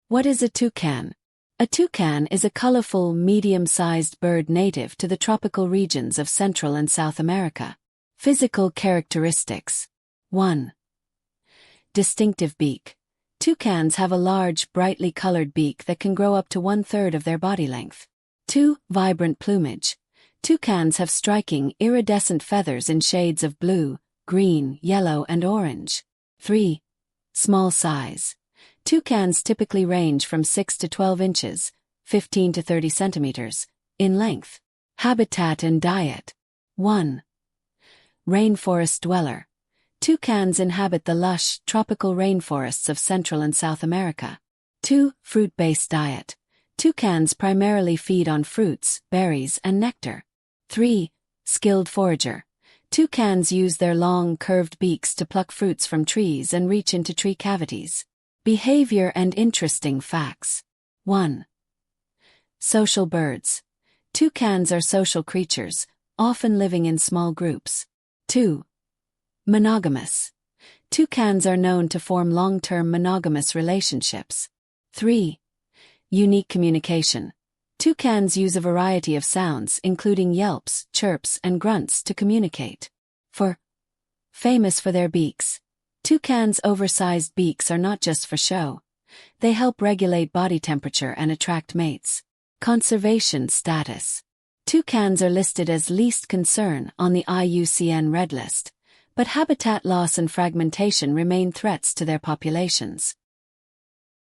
What is a toucan? A toucan is a colorful, medium-sized bird native to the tropical regions of Central and South America. Physical characteristics. 1. Distinctive beak. Toucans have a large, brightly colored beak that can grow up to 1/3 of their body length. 2. Vibrant plumage. Toucans have striking, iridescent feathers in shades of blue, green, yellow, and orange. 3. Small size. Toucans typically range from 6 to 12 inches, 15 to 30 centimeters, in length. Habitat and diet. 1. Rainforest dweller. Toucans inhabit the lush, tropical rainforests of Central and South America. 2. Fruit-based diet. Toucans primarily feed on fruits, berries, and nectar. 3. Skilled forager. Toucans use their long, curved beaks to pluck fruits from trees and reach into tree cavities. Behavior and interesting facts. 1. Social birds. Toucans are social creatures, often living in small groups. 2. Monogamous. Toucans are known to form long-term monogamous relationships. 3. Unique communication. Toucans use a variety of sounds, including yelps, chirps, and grunts, to communicate. 4. Famous for their beaks. Toucans' oversized beaks are not just for show. They help regulate body temperature and attract mates. Conservation status. Toucans are listed as least concern on the IUCN Red List, but habitat loss and fragmentation remain threats to their populations.